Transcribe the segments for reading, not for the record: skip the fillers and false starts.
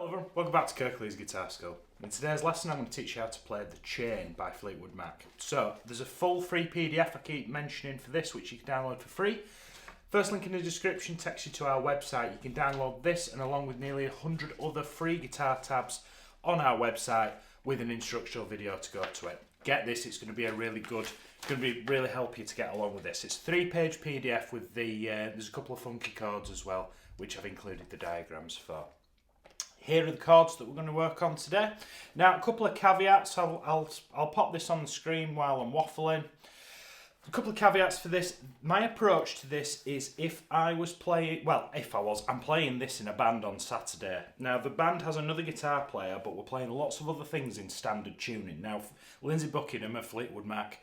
Hello everyone, welcome back to Kirklees Guitar School. In today's lesson I'm going to teach you how to play The Chain by Fleetwood Mac. So, there's a full free PDF I keep mentioning for this, which you can download for free. First link in the description takes you to our website. You can download this and along with nearly 100 other free guitar tabs on our website with an instructional video to go to it. Get this, it's going to be really help you to get along with this. It's a 3-page PDF with there's a couple of funky chords as well, which I've included the diagrams for. Here are the chords that we're going to work on today. Now, a couple of caveats. I'll pop this on the screen while I'm waffling. A couple of caveats for this. My approach to this is I'm playing this in a band on Saturday. Now, the band has another guitar player, but we're playing lots of other things in standard tuning. Now, Lindsay Buckingham of Fleetwood Mac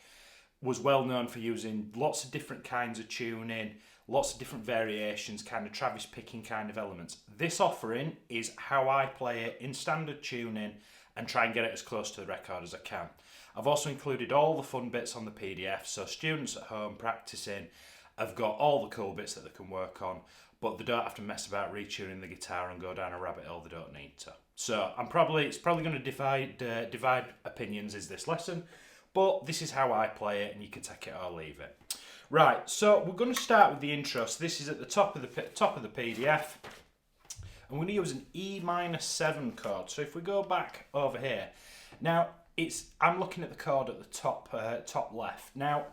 was well known for using lots of different kinds of tuning, lots of different variations, kind of Travis picking kind of elements. This offering is how I play it in standard tuning and try and get it as close to the record as I can. I've also included all the fun bits on the PDF, so students at home practicing have got all the cool bits that they can work on, but they don't have to mess about retuning the guitar and go down a rabbit hole they don't need to. So it's probably going to divide opinions is this lesson, but this is how I play it and you can take it or leave it. Right, so we're going to start with the intro. So this is at the top of the PDF. I'm going to use an E-7 chord. So if we go back over here, now I'm looking at the chord at the top left. Now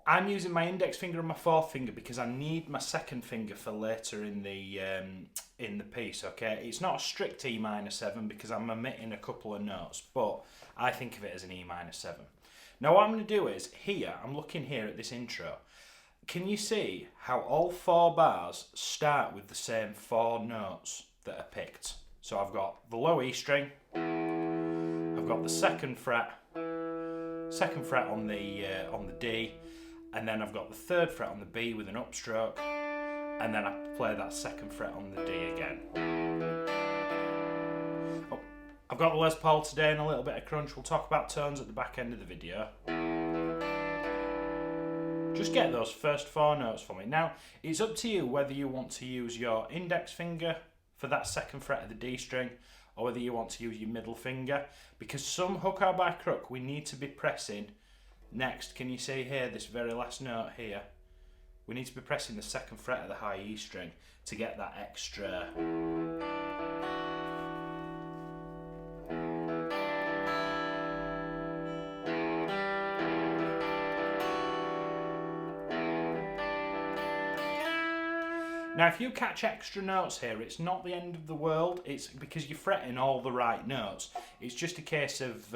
I'm using my index finger and my fourth finger because I need my second finger for later in the piece. Okay, it's not a strict E-7 because I'm omitting a couple of notes, but I think of it as an E-7. Now what I'm going to do is, I'm looking here at this intro. Can you see how all 4 bars start with the same 4 notes that are picked? So I've got the low E string, I've got the second fret on the D, and then I've got the 3rd fret on the B with an upstroke, and then I play that 2nd fret on the D again. I've got the Les Paul today and a little bit of crunch. We'll talk about tones at the back end of the video. Just get those first 4 notes for me. Now, it's up to you whether you want to use your index finger for that 2nd fret of the D string or whether you want to use your middle finger, because some hook or by crook we need to be pressing next. Can you see here, this very last note here? We need to be pressing the 2nd fret of the high E string to get that extra. Now, if you catch extra notes here, it's not the end of the world. It's because you're fretting all the right notes. It's just a case of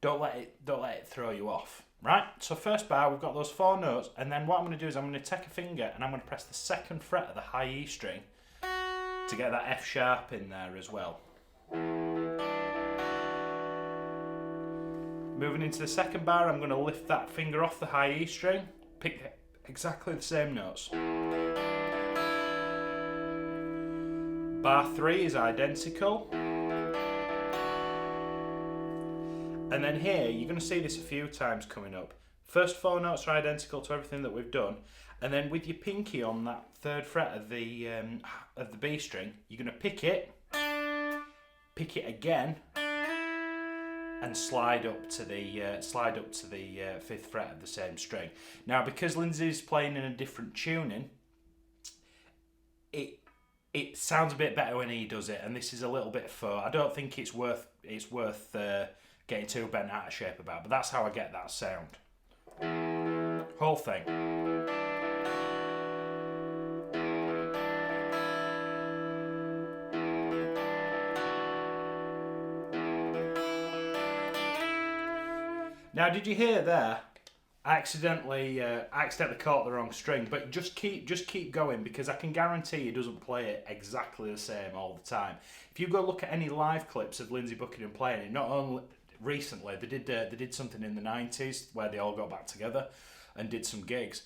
don't let it throw you off, right? So first bar, we've got those 4 notes, and then what I'm going to do is I'm going to take a finger and I'm going to press the 2nd fret of the high E string to get that F sharp in there as well. Moving into the 2nd bar, I'm going to lift that finger off the high E string, pick exactly the same notes. Bar 3 is identical. And then here, you're going to see this a few times coming up. First 4 notes are identical to everything that we've done. And then with your pinky on that 3rd fret of the B string, you're going to pick it again, and slide up to the 5th fret of the same string. Now, because Lindsay's playing in a different tuning, it sounds a bit better when he does it, and this is a little bit faux. I don't think it's worth getting too bent out of shape about, but that's how I get that sound. Whole thing. Now, did you hear there? I accidentally caught the wrong string, but just keep going, because I can guarantee he doesn't play it exactly the same all the time. If you go look at any live clips of Lindsay Buckingham playing it, not only recently, they did something in the 90s where they all got back together and did some gigs.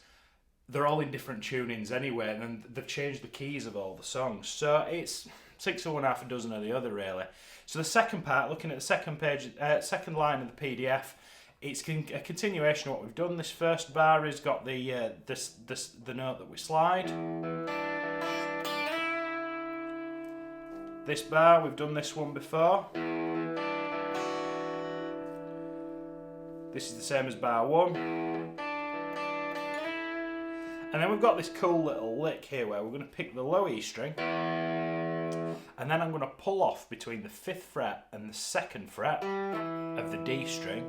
They're all in different tunings anyway, and then they've changed the keys of all the songs. So it's 6 of one, half a dozen of the other, really. So the second part, looking at the second line of the PDF, it's a continuation of what we've done. This first bar has got the note that we slide. this bar, we've done this one before. This is the same as bar 1. And then we've got this cool little lick here where we're going to pick the low E string, and then I'm going to pull off between the 5th fret and the 2nd fret of the D string,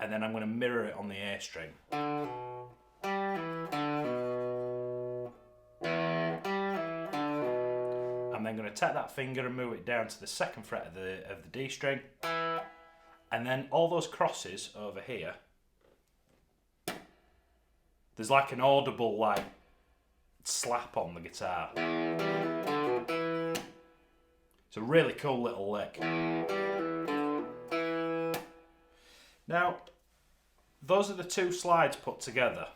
and then I'm going to mirror it on the A string. I'm then going to take that finger and move it down to the 2nd fret of the D string, and then all those crosses over here, there's like an audible like slap on the guitar. It's a really cool little lick. Now, those are the 2 slides put together.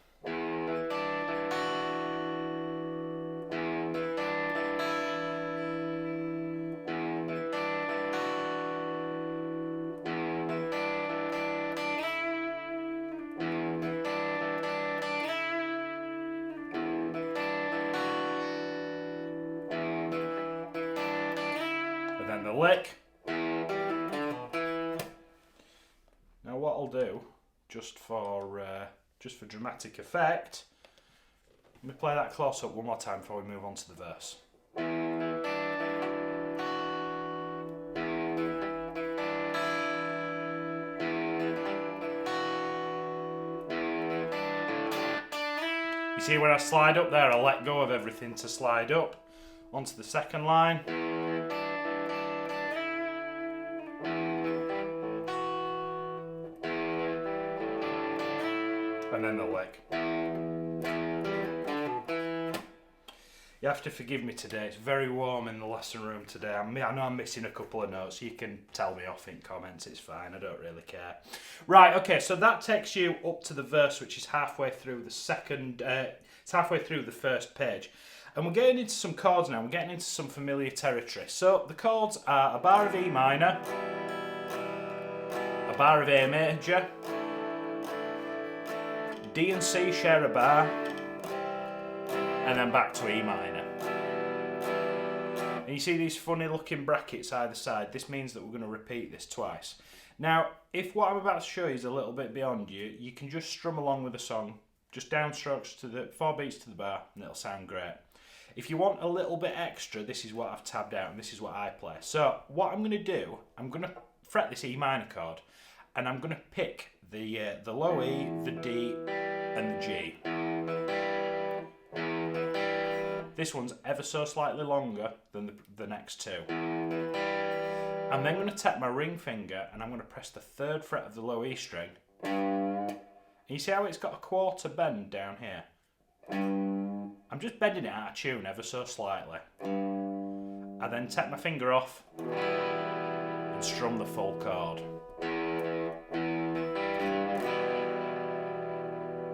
And the lick. Now what I'll do, just for dramatic effect, let me play that close up one more time before we move on to the verse. You see when I slide up there, I let go of everything to slide up onto the 2nd line. And then the lick. You have to forgive me today, it's very warm in the lesson room today. I know I'm missing a couple of notes, you can tell me off in comments, it's fine, I don't really care. Right, okay, so that takes you up to the verse, which is halfway through the it's halfway through the 1st page. And we're getting into some chords now, we're getting into some familiar territory. So the chords are a bar of E minor, a bar of A major, D and C share a bar, and then back to E minor. And you see these funny looking brackets either side. This means that we're going to repeat this twice. Now, if what I'm about to show you is a little bit beyond you, you can just strum along with the song, just downstrokes to the 4 beats to the bar, and it'll sound great. If you want a little bit extra, this is what I've tabbed out, and this is what I play. So, what I'm going to do, I'm going to fret this E minor chord, and I'm going to pick the low E, the D, and the G. This one's ever so slightly longer than the next 2. I'm then going to tap my ring finger and I'm going to press the 3rd fret of the low E string. And you see how it's got a quarter bend down here? I'm just bending it out of tune ever so slightly. I then tap my finger off and strum the full chord.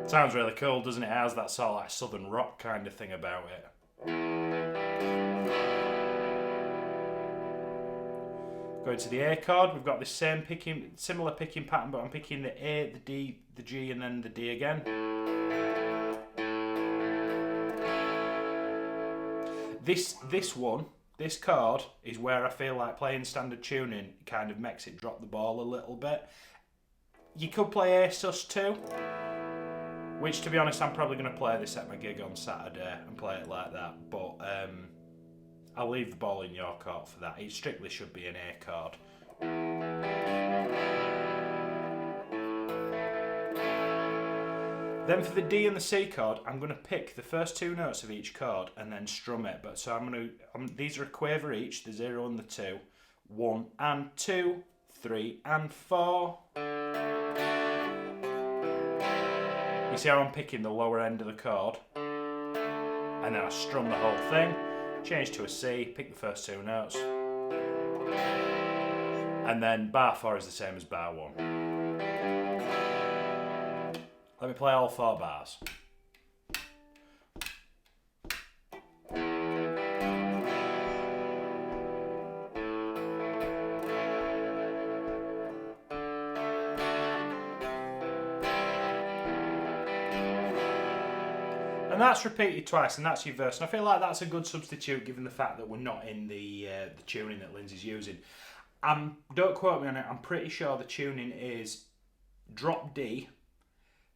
Sounds really cool, doesn't it? It has that sort of like southern rock kind of thing about it. Going to the A chord, we've got this similar picking pattern, but I'm picking the A, the D, the G, and then the D again. This chord is where I feel like playing standard tuning kind of makes it drop the ball a little bit. You could play A sus2, which to be honest I'm probably going to play this at my gig on Saturday and play it like that, but I'll leave the ball in your court for that. It strictly should be an A chord. Then for the D and the C chord, I'm going to pick the first 2 notes of each chord and then strum it. But so these are a quaver each, the 0 and the 2. 1 and 2, 3 and 4. You see how I'm picking the lower end of the chord? And then I strum the whole thing, change to a C, pick the first 2 notes. And then bar 4 is the same as bar 1. Let me play all 4 bars. and that's repeated twice, and that's your verse. And I feel like that's a good substitute given the fact that we're not in the tuning that Lindsay's using. Don't quote me on it, I'm pretty sure the tuning is drop D,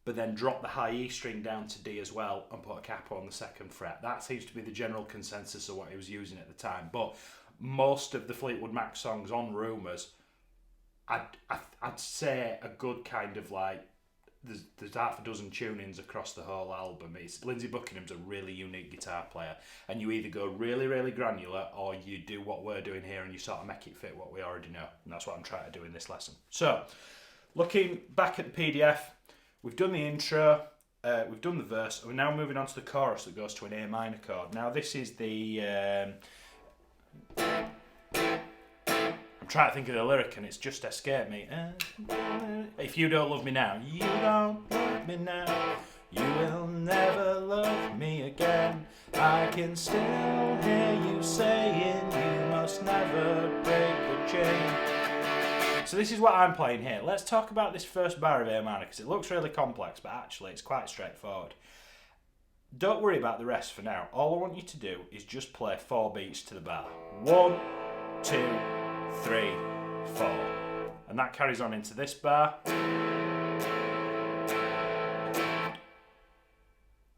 but then drop the high E string down to D as well and put a capo on the 2nd fret. That seems to be the general consensus of what he was using at the time. But most of the Fleetwood Mac songs on Rumours, I'd say a good kind of like, there's half a dozen tunings across the whole album. Lindsay Buckingham's a really unique guitar player, and you either go really, really granular, or you do what we're doing here and you sort of make it fit what we already know. And that's what I'm trying to do in this lesson. So, looking back at the PDF, we've done the intro, we've done the verse, and we're now moving on to the chorus that goes to an A minor chord. Now this is the... I'm trying to think of the lyric and it's just escaped me. If you don't love me now, you don't love me now, you will never love me again. I can still hear you saying you must never break the chain. So this is what I'm playing here. Let's talk about this first bar of A minor because it looks really complex, but actually it's quite straightforward. Don't worry about the rest for now. All I want you to do is just play 4 beats to the bar. 1, 2, 3, 4. And that carries on into this bar.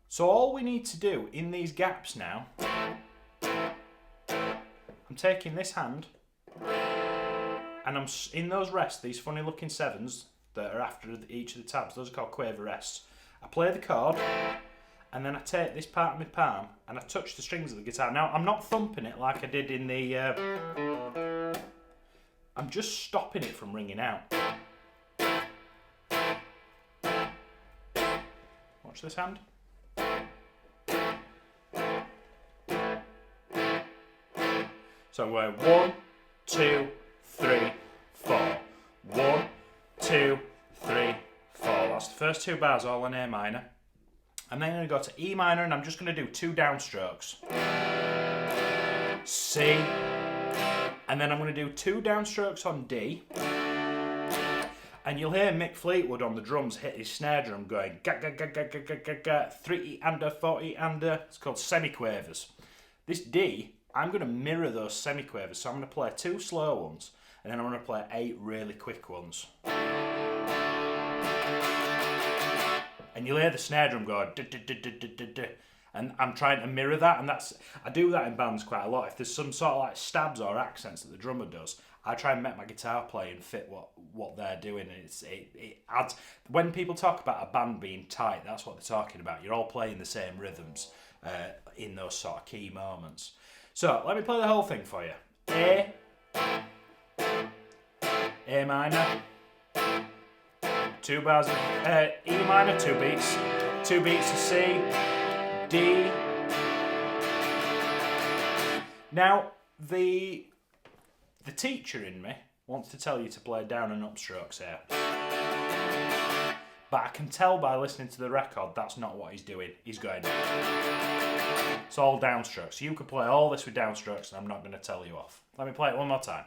So all we need to do in these gaps now, I'm taking this hand and I'm in those rests, these funny looking 7s that are after each of the tabs, those are called quaver rests. I play the chord and then I take this part of my palm and I touch the strings of the guitar. Now I'm not thumping it like I did in the... I'm just stopping it from ringing out. Watch this hand. So we're 1, 2, 3, 4. 1, 2, 3, 4. That's the first 2 bars all in A minor. I'm then going to go to E minor and I'm just going to do 2 downstrokes. C. And then I'm going to do 2 downstrokes on D. And you'll hear Mick Fleetwood on the drums hit his snare drum going ga ga ga ga ga ga ga ga, 3 under, 40 under. It's called semiquavers. This D, I'm going to mirror those semiquavers. So I'm going to play 2 slow ones and then I'm going to play 8 really quick ones. And you'll hear the snare drum go duh, duh, duh, duh, duh, duh, duh. And I'm trying to mirror that, and I do that in bands quite a lot. If there's some sort of like stabs or accents that the drummer does, I try and make my guitar playing fit what they're doing. And it adds, when people talk about a band being tight, that's what they're talking about. You're all playing the same rhythms in those sort of key moments. So let me play the whole thing for you. A minor, 2 bars of E minor, 2 beats, 2 beats of C, D. Now, the teacher in me wants to tell you to play down and up strokes here. But I can tell by listening to the record that's not what he's doing. He's going... It's all downstrokes. So you could play all this with downstrokes and I'm not going to tell you off. Let me play it one more time.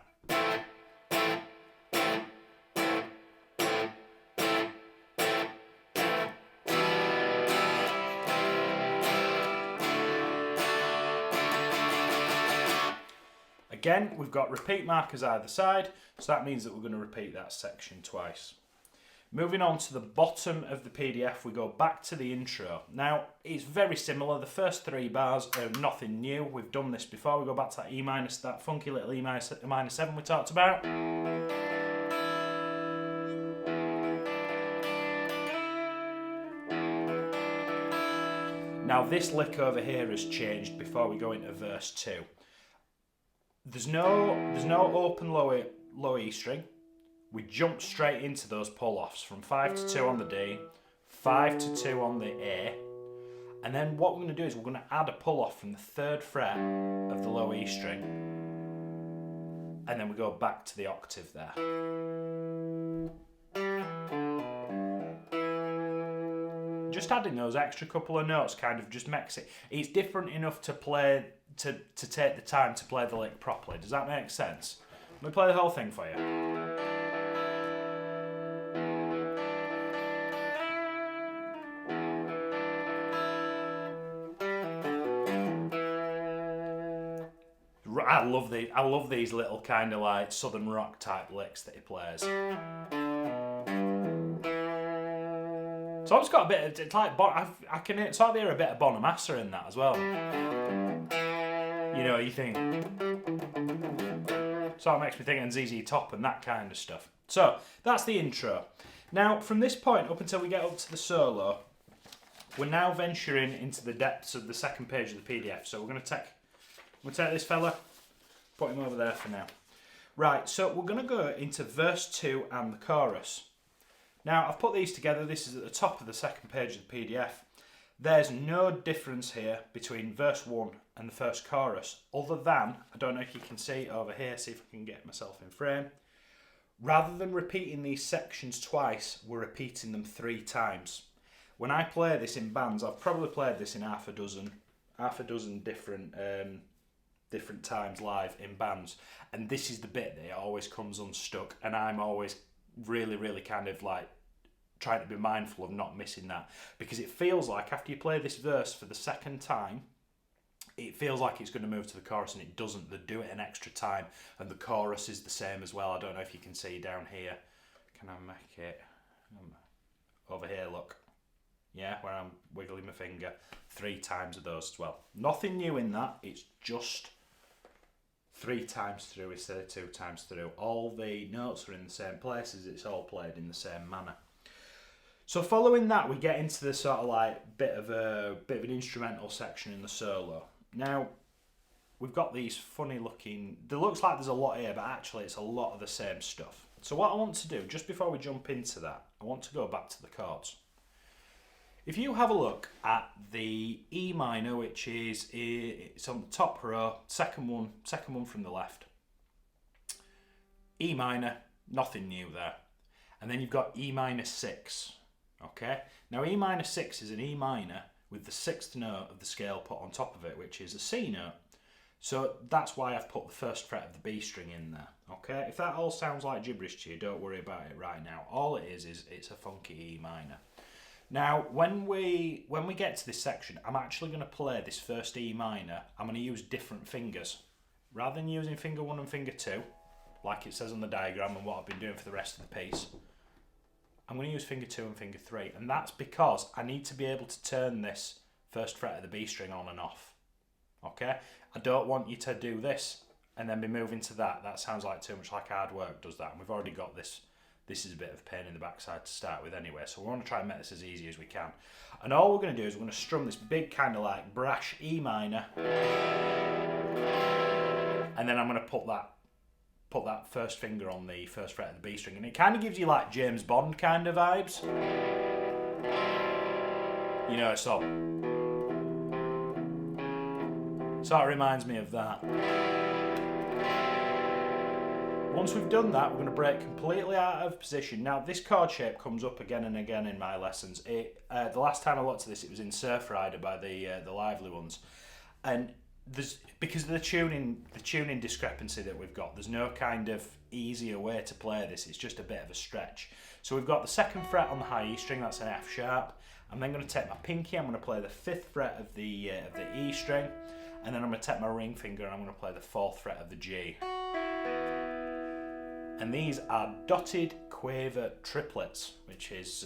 Again, we've got repeat markers either side, so that means that we're going to repeat that section twice. Moving on to the bottom of the PDF, we go back to the intro. Now, it's very similar. The first 3 bars are nothing new. We've done this before. We go back to that E minor, that funky little E minor 7 we talked about. Now, this lick over here has changed before we go into verse 2. There's no open low E string. We jump straight into those pull-offs from 5 to 2 on the D, 5 to 2 on the A, and then what we're going to do is we're going to add a pull-off from the 3rd fret of the low E string, and then we go back to the octave there. Just adding those extra couple of notes kind of just makes it, it's different enough to play, to take the time to play the lick properly. Does that make sense? Let me play the whole thing for you. love these little kind of like southern rock type licks that he plays. So I've just got a bit of, it's like, I can sort of hear a bit of Bonamassa in that as well. You know, you think, sort of makes me think of ZZ Top and that kind of stuff. So that's the intro. Now from this point up until we get up to the solo, we're now venturing into the depths of the second page of the PDF. So we're going to take this fella, put him over there for now. Right, so we're going to go into verse 2 and the chorus. Now, I've put these together. This is at the top of the second page of the PDF. There's no difference here between verse 1 and the first chorus, other than, I don't know if you can see over here, see if I can get myself in frame. Rather than repeating these sections twice, we're repeating them 3 times. When I play this in bands, I've probably played this in half a dozen different times live in bands, and this is the bit that always comes unstuck, and I'm always really kind of like trying to be mindful of not missing that, because it feels like after you play this verse for the second time, it feels like it's going to move to the chorus, and it doesn't. They do it an extra time, and the chorus is the same as well. I don't know if you can see down here. Can I make it over here? Look, yeah, where I'm wiggling my finger, 3 times of those as well. Nothing new in that. It's just 3 times through instead of 2 times through. All the notes are in the same places. It's all played in the same manner. So following that, we get into the sort of like bit of an instrumental section in the solo. Now, we've got these funny looking. It looks like there's a lot here, but actually it's a lot of the same stuff. So what I want to do, just before we jump into that, I want to go back to the chords. If you have a look at the E minor, which is it's on the top row, second one from the left. E minor, nothing new there. And then you've got E minor 6. Okay, now E minor 6 is an E minor with the 6th note of the scale put on top of it, which is a C note. So that's why I've put the 1st fret of the B string in there. Okay, if that all sounds like gibberish to you, don't worry about it right now. All it is it's a funky E minor. Now, when we get to this section, I'm actually going to play this first E minor. I'm going to use different fingers. Rather than using finger 1 and finger 2, like it says on the diagram and what I've been doing for the rest of the piece, I'm going to use finger 2 and finger 3. And that's because I need to be able to turn this 1st fret of the B string on and off. Okay? I don't want you to do this and then be moving to that. That sounds like too much like hard work does that. And we've already got this. This is a bit of a pain in the backside to start with anyway, so we want to try and make this as easy as we can. And all we're going to do is we're going to strum this big kind of like brash E minor, and then I'm going to put that 1st finger on the 1st fret of the B string, and it kind of gives you like James Bond kind of vibes. You know, so sort of reminds me of that. Once we've done that, we're going to break completely out of position. Now, this chord shape comes up again and again in my lessons. The last time I looked at this, it was in Surf Rider by the Lively Ones, and because of the tuning discrepancy that we've got, there's no kind of easier way to play this. It's just a bit of a stretch. So we've got the 2nd fret on the high E string. That's an F sharp. I'm then going to take my pinky. I'm going to play the 5th fret of the E string, and then I'm going to take my ring finger and I'm going to play the 4th fret of the G. And these are dotted quaver triplets, which is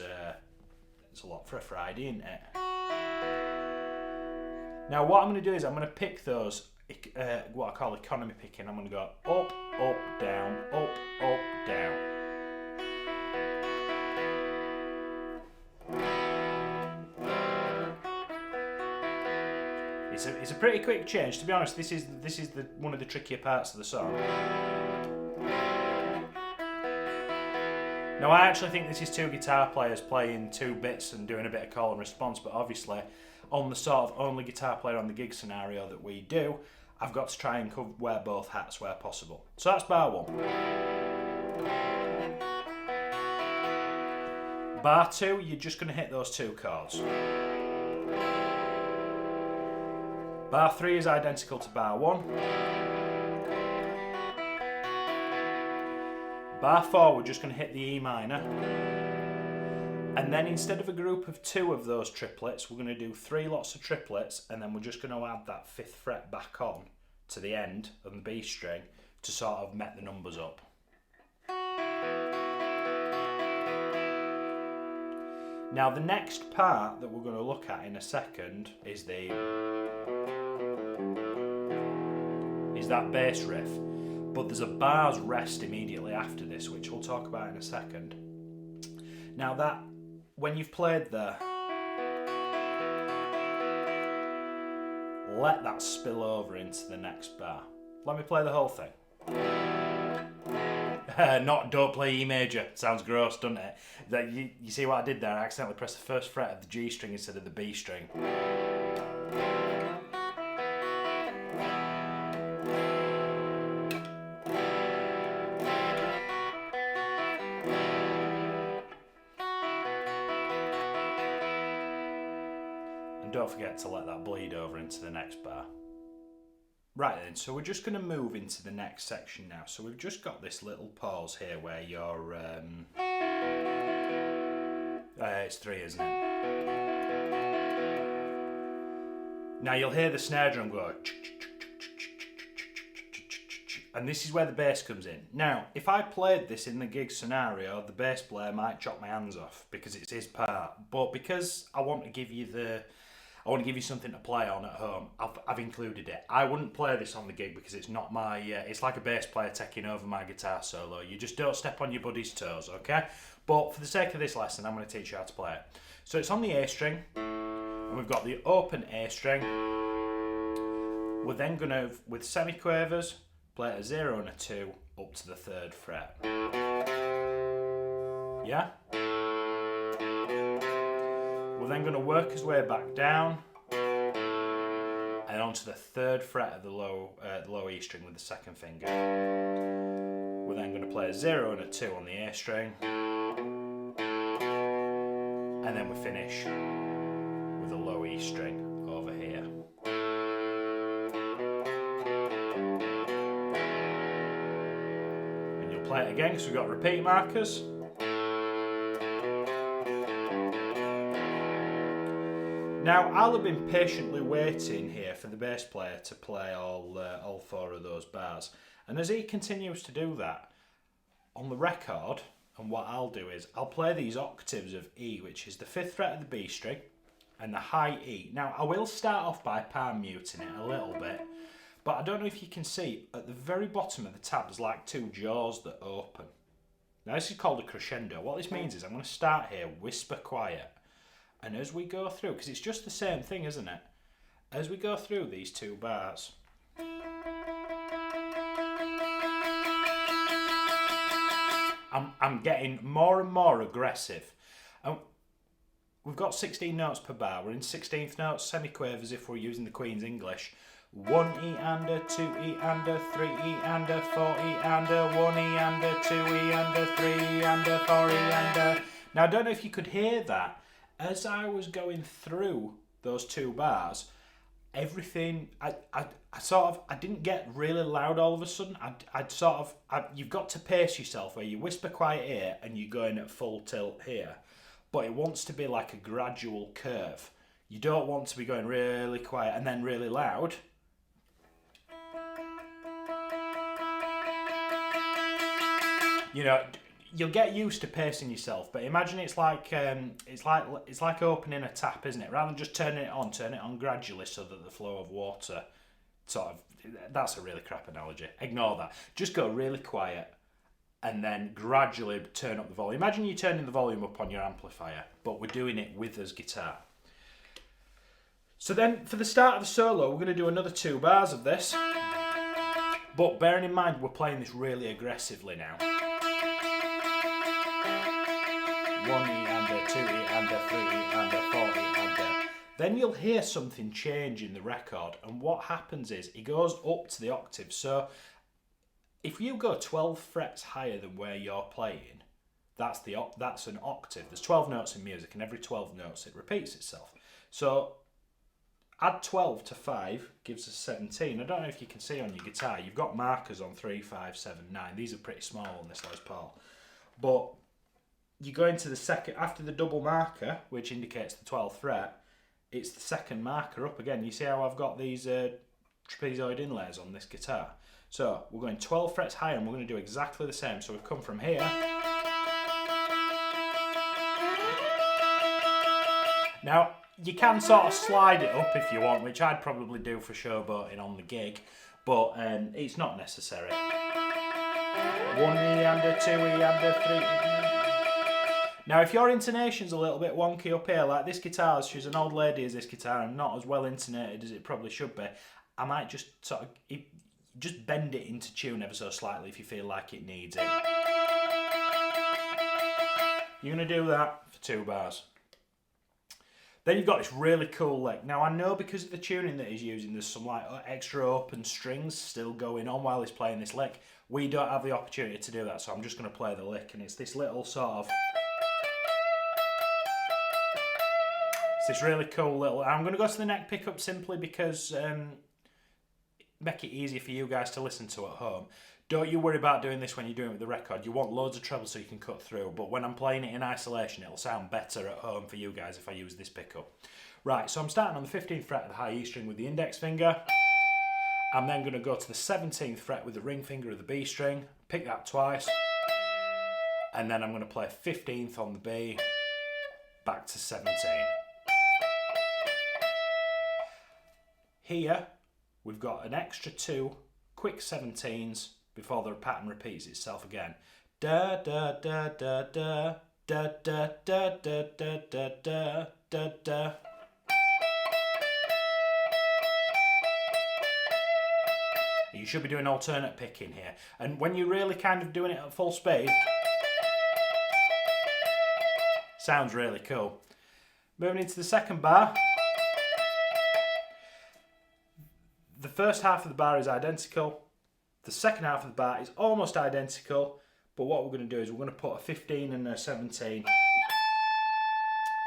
it's a lot for a Friday, isn't it? Now what I'm going to do is I'm going to pick those, what I call economy picking. I'm going to go up, up, down, up, up, down. It's a pretty quick change. To be honest, this is one of the trickier parts of the song. Now I actually think this is 2 guitar players playing 2 bits and doing a bit of call and response, but obviously on the sort of only guitar player on the gig scenario that we do, I've got to try and wear both hats where possible. So that's bar 1. Bar 2, you're just going to hit those 2 chords. Bar 3 is identical to bar 1. Bar 4, we're just going to hit the E minor, and then instead of a group of 2 of those triplets, we're going to do 3 lots of triplets, and then we're just going to add that 5th fret back on to the end of the B string to sort of met the numbers up. Now the next part that we're going to look at in a second is that bass riff, but there's a bar's rest immediately after this, which we'll talk about in a second. Now that, when you've played there, let that spill over into the next bar. Let me play the whole thing. Don't play E major. Sounds gross, doesn't it? That you see what I did there? I accidentally pressed the first fret of the G string instead of the B string. And don't forget to let that bleed over into the next bar. Right then, so we're just going to move into the next section now. So we've just got this little pause here where you're... it's 3, isn't it? Now you'll hear the snare drum go... And this is where the bass comes in. Now, if I played this in the gig scenario, the bass player might chop my hands off because it's his part. But because I want to give you something to play on at home, I've included it. I wouldn't play this on the gig because it's not my... it's like a bass player taking over my guitar solo. You just don't step on your buddy's toes, okay? But for the sake of this lesson, I'm going to teach you how to play it. So it's on the A string, and we've got the open A string. We're then going to, with semiquavers, play a 0 and a 2 up to the 3rd fret. Yeah? We're then going to work his way back down and onto the 3rd fret of the low E string with the 2nd finger. We're then going to play a 0 and a 2 on the A string, and then we finish with a low E string over here. And you'll play it again because we've got repeat markers. Now, I'll have been patiently waiting here for the bass player to play all 4 of those bars. And as he continues to do that, on the record, and what I'll do is, I'll play these octaves of E, which is the 5th fret of the B string, and the high E. Now, I will start off by palm muting it a little bit, but I don't know if you can see, at the very bottom of the tab, there's like 2 jaws that open. Now, this is called a crescendo. What this means is I'm going to start here, whisper quiet. And as we go through, because it's just the same thing, isn't it? As we go through these 2 bars, I'm getting more and more aggressive. And we've got 16 notes per bar. We're in 16th notes, semiquavers if we're using the Queen's English. 1 E and a 2 E and a 3 E and a 4 E and a 1 E and a 2 E and a 3 E and a 4 E and a... Now I don't know if you could hear that. As I was going through those 2 bars, everything, I didn't get really loud all of a sudden. You've got to pace yourself where you whisper quiet here and you're going at full tilt here. But it wants to be like a gradual curve. You don't want to be going really quiet and then really loud. You know, you'll get used to pacing yourself, but imagine it's like opening a tap, isn't it? Rather than just turn it on gradually so that the flow of water that's a really crap analogy. Ignore that. Just go really quiet and then gradually turn up the volume. Imagine you're turning the volume up on your amplifier, but we're doing it with his guitar. So then for the start of the solo, we're going to do another 2 bars of this, but bearing in mind we're playing this really aggressively now. 1 E and a 2 E and a 3 E and a 4 E and a... Then you'll hear something change in the record, and what happens is it goes up to the octave. So if you go 12 frets higher than where you're playing, that's an octave. There's 12 notes in music, and every 12 notes it repeats itself. So add 12 to 5 gives us 17. I don't know if you can see on your guitar, you've got markers on 3, 5, 7, 9. These are pretty small on this Les Paul. But you go into the second, after the double marker, which indicates the 12th fret, it's the second marker up again. You see how I've got these trapezoid inlays on this guitar. So we're going 12 frets higher and we're going to do exactly the same. So we've come from here. Now, you can sort of slide it up if you want, which I'd probably do for showboating on the gig, but it's not necessary. 1 E and a 2 E and a 3 E. Now, if your intonation's a little bit wonky up here, like this guitar, she's an old lady as this guitar and not as well intonated as it probably should be, I might just sort of just bend it into tune ever so slightly if you feel like it needs it. You're going to do that for 2 bars. Then you've got this really cool lick. Now I know because of the tuning that he's using, there's some like extra open strings still going on while he's playing this lick. We don't have the opportunity to do that, so I'm just going to play the lick, and it's this little sort of... It's this really cool little... I'm going to go to the neck pickup simply because make it easy for you guys to listen to at home. Don't you worry about doing this when you're doing it with the record. You want loads of treble so you can cut through, but when I'm playing it in isolation, it'll sound better at home for you guys if I use this pickup. Right, so I'm starting on the 15th fret of the high E string with the index finger. I'm then going to go to the 17th fret with the ring finger of the B string, pick that twice, and then I'm going to play 15th on the B, back to 17. Here, we've got an extra 2 quick 17s before the pattern repeats itself again. Da da da da da da da da da da da da da da. You should be doing alternate picking here, and when you're really kind of doing it at full speed, sounds really cool. Moving into the second bar. The first half of the bar is identical. The second half of the bar is almost identical, but what we're going to do is we're going to put a 15 and a 17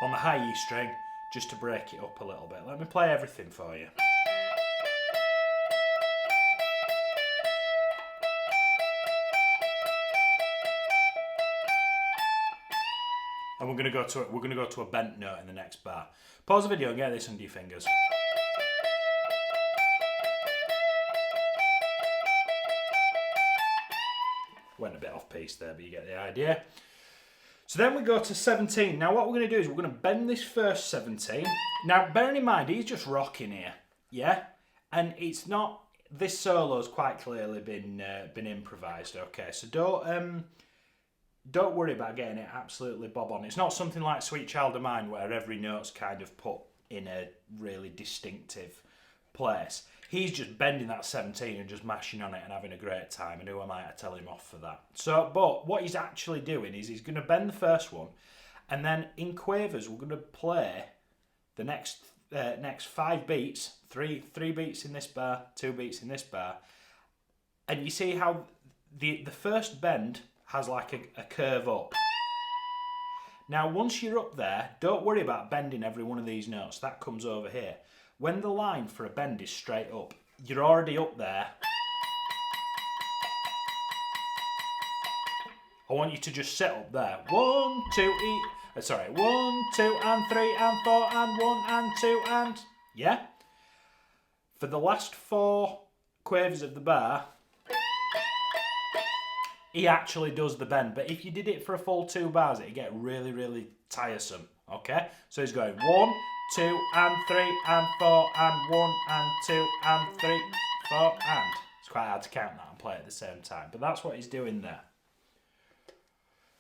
on the high E string just to break it up a little bit. Let me play everything for you. And we're going to go to a bent note in the next bar. Pause the video and get this under your fingers. Went a bit off piece there, but you get the idea. So then we go to 17. Now what we're going to do is we're going to bend this first 17. Now bearing in mind he's just rocking here, yeah, and it's not. This solo's quite clearly been improvised. Okay, so don't worry about getting it absolutely bob on. It's not something like Sweet Child of Mine where every note's kind of put in a really distinctive place. He's just bending that 17 and just mashing on it and having a great time, and who am I to tell him off for that? So, but what he's actually doing is he's going to bend the first one, and then in quavers we're going to play the next 5 beats, three beats in this bar, 2 beats in this bar, and you see how the first bend has like a curve up. Now once you're up there, don't worry about bending every one of these notes, that comes over here. When the line for a bend is straight up, you're already up there. I want you to just sit up there. 1, 2, 1, 2 and 3 and 4 and 1 and 2 and... Yeah? For the last 4 quavers of the bar, he actually does the bend. But if you did it for a full 2 bars, it'd get really, really tiresome. Okay? So he's going 1, 2 and 3 and 4 and 1 and 2 and 3, 4 and... It's quite hard to count that and play at the same time, but that's what he's doing there.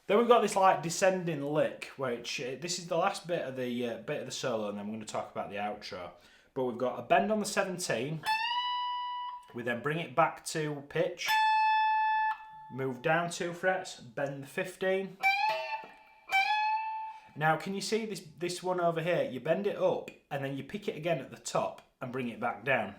Then we've got this like descending lick, which this is the last bit of the solo, and then we're going to talk about the outro. But we've got a bend on the 17. We then bring it back to pitch, move down 2 frets, bend the 15. Now, can you see this one over here? You bend it up, and then you pick it again at the top and bring it back down.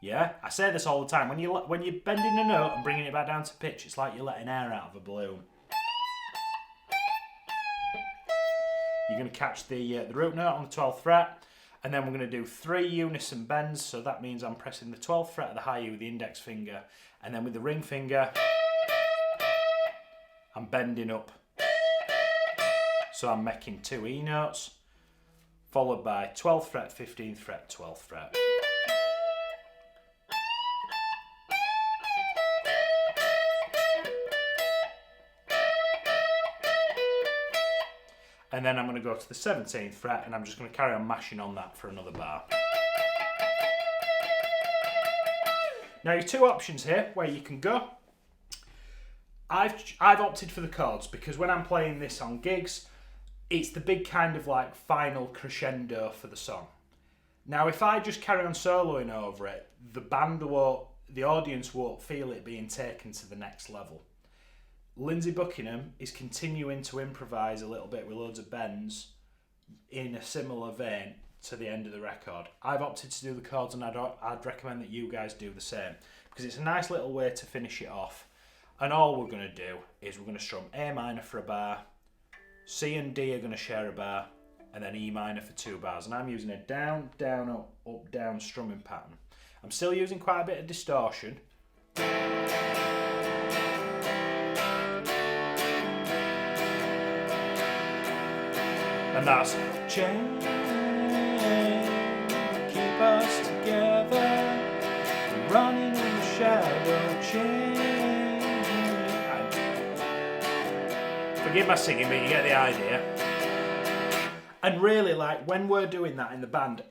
Yeah, I say this all the time. When you're bending a note and bringing it back down to pitch, it's like you're letting air out of a balloon. You're going to catch the root note on the 12th fret, and then we're going to do 3 unison bends. So that means I'm pressing the 12th fret of the high E with the index finger, and then with the ring finger, I'm bending up. So I'm making 2 E notes, followed by 12th fret, 15th fret, 12th fret. And then I'm going to go to the 17th fret and I'm just going to carry on mashing on that for another bar. Now your two options here where you can go. I've opted for the chords because when I'm playing this on gigs, it's the big kind of like final crescendo for the song. Now if I just carry on soloing over it, the audience won't feel it being taken to the next level. Lindsay Buckingham is continuing to improvise a little bit with loads of bends in a similar vein to the end of the record. I've opted to do the chords and I'd recommend that you guys do the same because it's a nice little way to finish it off. And all we're going to do is we're going to strum A minor for a bar, C and D are going to share a bar, and then E minor for 2 bars. And I'm using a down, down, up, up, down strumming pattern. I'm still using quite a bit of distortion. And that's chain, keep us together, running in the shadow, chain. Forgive my singing, but you get the idea. And really, like when we're doing that in the band,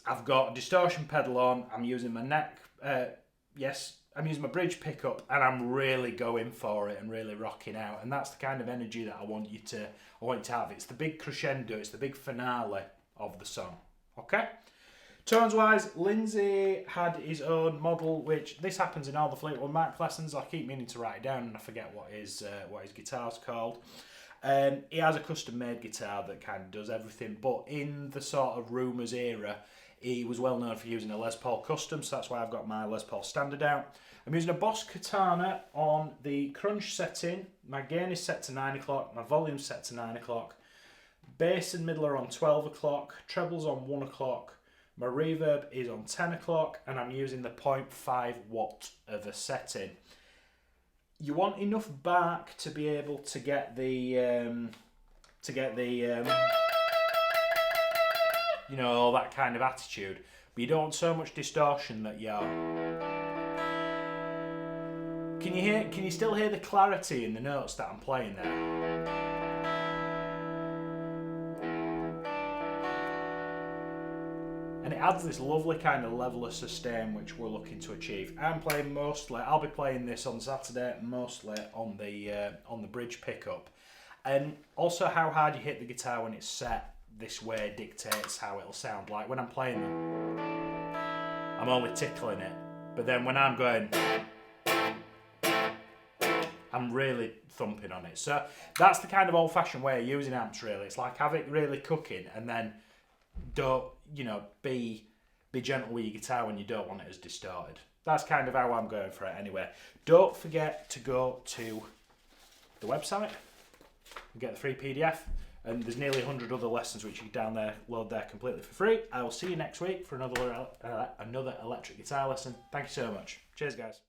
I've got a distortion pedal on, I'm using my neck, I'm using my bridge pickup, and I'm really going for it and really rocking out. And that's the kind of energy that I want you to have. It's the big crescendo, it's the big finale of the song. Okay? Tones wise, Lindsay had his own model, which this happens in all the Fleetwood Mac lessons. I keep meaning to write it down and I forget what his guitar's called. He has a custom made guitar that kind of does everything, but in the sort of Rumours era, he was well known for using a Les Paul Custom, so that's why I've got my Les Paul Standard out. I'm using a Boss Katana on the crunch setting. My gain is set to 9 o'clock, my volume's set to 9 o'clock. Bass and middle are on 12 o'clock, trebles on 1 o'clock. My reverb is on 10 o'clock, and I'm using the 0.5 watt of a setting. You want enough bark to be able to get the, you know, all that kind of attitude. But you don't want so much distortion that you're... Can you still hear the clarity in the notes that I'm playing there? And it adds this lovely kind of level of sustain which we're looking to achieve. I'll be playing this on Saturday, mostly on the bridge pickup. And also how hard you hit the guitar when it's set this way dictates how it'll sound. Like when I'm playing them, I'm only tickling it. But then when I'm going, I'm really thumping on it. So that's the kind of old-fashioned way of using amps really. It's like have it really cooking and then don't, be gentle with your guitar when you don't want it as distorted. That's kind of how I'm going for it anyway. Don't forget to go to the website and get the free PDF. And there's nearly 100 other lessons which you can download there completely for free. I will see you next week for another electric guitar lesson. Thank you so much. Cheers, guys.